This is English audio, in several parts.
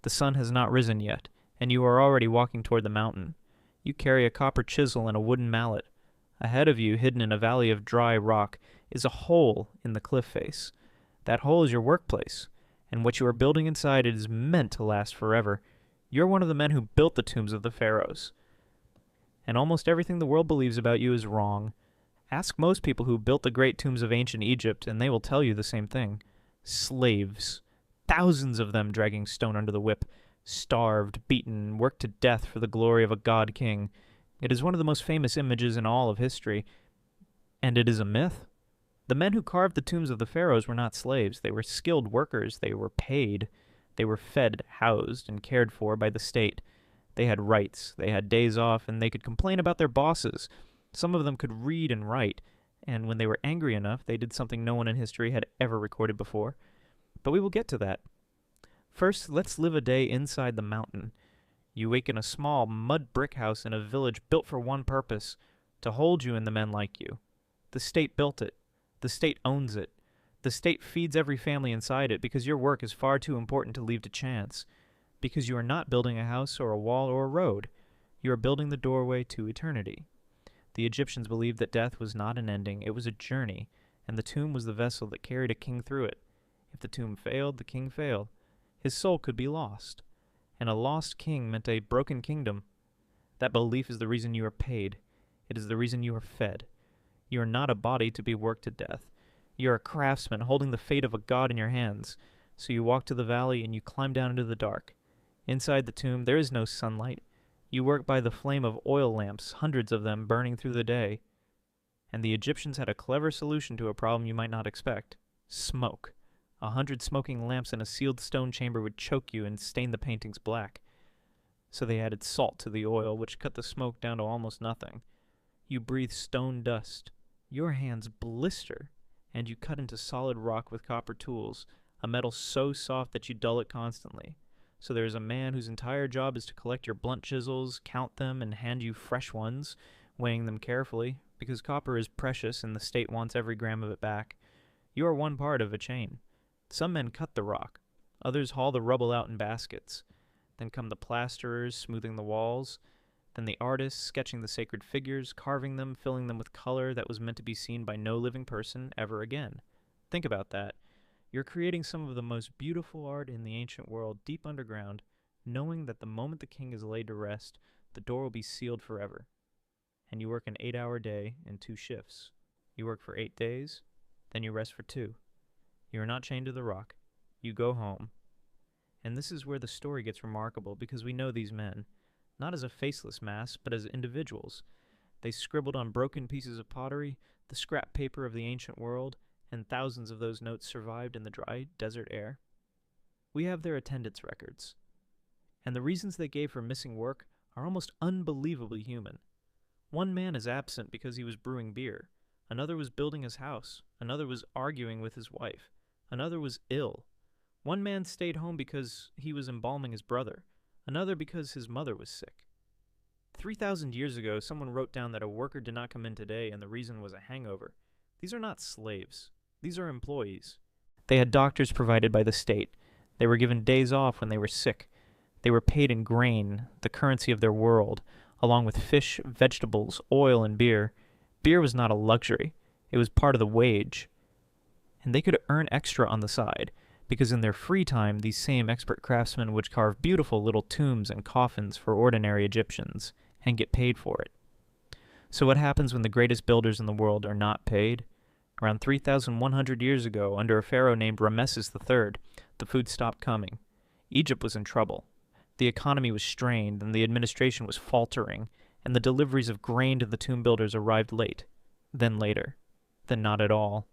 The sun has not risen yet, and you are already walking toward the mountain. You carry a copper chisel and a wooden mallet. Ahead of you, hidden in a valley of dry rock, is a hole in the cliff face. That hole is your workplace, and what you are building inside it is meant to last forever. You're one of the men who built the tombs of the pharaohs. And almost everything the world believes about you is wrong. Ask most people who built the great tombs of ancient Egypt, and they will tell you the same thing. Slaves. Thousands of them dragging stone under the whip. Starved, beaten, worked to death for the glory of a god king. It is one of the most famous images in all of history. And it is a myth. The men who carved the tombs of the pharaohs were not slaves. They were skilled workers. They were paid. They were fed, housed, and cared for by the state. They had rights. They had days off, and they could complain about their bosses. Some of them could read and write, and when they were angry enough, they did something no one in history had ever recorded before. But we will get to that. First, let's live a day inside the mountain. You wake in a small mud brick house in a village built for one purpose, to hold you and the men like you. The state built it. The state owns it. The state feeds every family inside it because your work is far too important to leave to chance. Because you are not building a house or a wall or a road. You are building the doorway to eternity. The Egyptians believed that death was not an ending, it was a journey, and the tomb was the vessel that carried a king through it. If the tomb failed, the king failed. His soul could be lost. And a lost king meant a broken kingdom. That belief is the reason you are paid. It is the reason you are fed. You are not a body to be worked to death. You are a craftsman holding the fate of a god in your hands. So you walk to the valley and you climb down into the dark. Inside the tomb, there is no sunlight. You work by the flame of oil lamps, hundreds of them burning through the day. And the Egyptians had a clever solution to a problem you might not expect. Smoke. 100 smoking lamps in a sealed stone chamber would choke you and stain the paintings black. So they added salt to the oil, which cut the smoke down to almost nothing. You breathe stone dust. Your hands blister, and you cut into solid rock with copper tools, a metal so soft that you dull it constantly. So there is a man whose entire job is to collect your blunt chisels, count them, and hand you fresh ones, weighing them carefully, because copper is precious and the state wants every gram of it back. You are one part of a chain. Some men cut the rock. Others haul the rubble out in baskets. Then come the plasterers, smoothing the walls. Then the artists, sketching the sacred figures, carving them, filling them with color that was meant to be seen by no living person ever again. Think about that. You're creating some of the most beautiful art in the ancient world deep underground, knowing that the moment the king is laid to rest, the door will be sealed forever. And you work an 8-hour day in 2 shifts. You work for 8 days, then you rest for 2. You are not chained to the rock. You go home. And this is where the story gets remarkable, because we know these men, not as a faceless mass, but as individuals. They scribbled on broken pieces of pottery, the scrap paper of the ancient world, and thousands of those notes survived in the dry desert air. We have their attendance records. And the reasons they gave for missing work are almost unbelievably human. One man is absent because he was brewing beer. Another was building his house. Another was arguing with his wife. Another was ill. One man stayed home because he was embalming his brother. Another because his mother was sick. 3,000 years ago, someone wrote down that a worker did not come in today and the reason was a hangover. These are not slaves. These are employees. They had doctors provided by the state. They were given days off when they were sick. They were paid in grain, the currency of their world, along with fish, vegetables, oil, and beer. Beer was not a luxury. It was part of the wage. And they could earn extra on the side, because in their free time, these same expert craftsmen would carve beautiful little tombs and coffins for ordinary Egyptians, and get paid for it. So what happens when the greatest builders in the world are not paid? Around 3,100 years ago, under a pharaoh named Ramesses III, the food stopped coming. Egypt was in trouble. The economy was strained, and the administration was faltering, and the deliveries of grain to the tomb builders arrived late, then later, then not at all.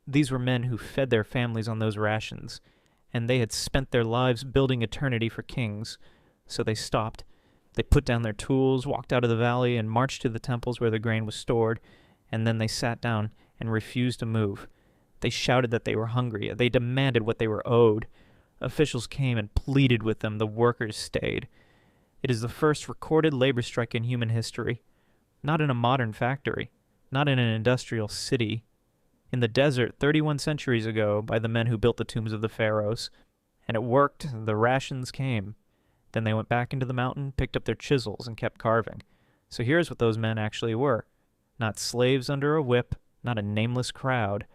These were men who fed their families on those rations, and they had spent their lives building eternity for kings, so they stopped. They put down their tools, walked out of the valley, and marched to the temples where the grain was stored, and then they sat down and refused to move. They shouted that they were hungry. They demanded what they were owed. Officials came and pleaded with them. The workers stayed. It is the first recorded labor strike in human history. Not in a modern factory. Not in an industrial city. In the desert 31 centuries ago by the men who built the tombs of the pharaohs. And it worked. The rations came. Then they went back into the mountain, picked up their chisels, and kept carving. So here's what those men actually were. Not slaves under a whip, not a nameless crowd.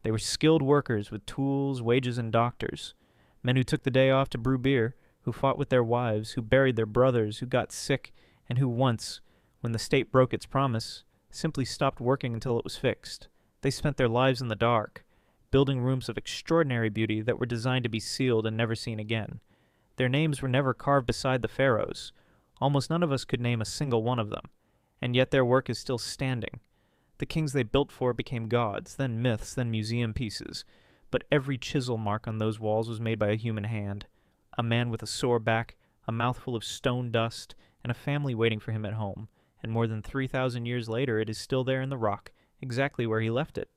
They were skilled workers with tools, wages, and doctors. Men who took the day off to brew beer, who fought with their wives, who buried their brothers, who got sick, and who once, when the state broke its promise, simply stopped working until it was fixed. They spent their lives in the dark, building rooms of extraordinary beauty that were designed to be sealed and never seen again. Their names were never carved beside the pharaohs. Almost none of us could name a single one of them, and yet their work is still standing. The kings they built for became gods, then myths, then museum pieces, but every chisel mark on those walls was made by a human hand. A man with a sore back, a mouthful of stone dust, and a family waiting for him at home, and more than 3,000 years later it is still there in the rock, exactly where he left it.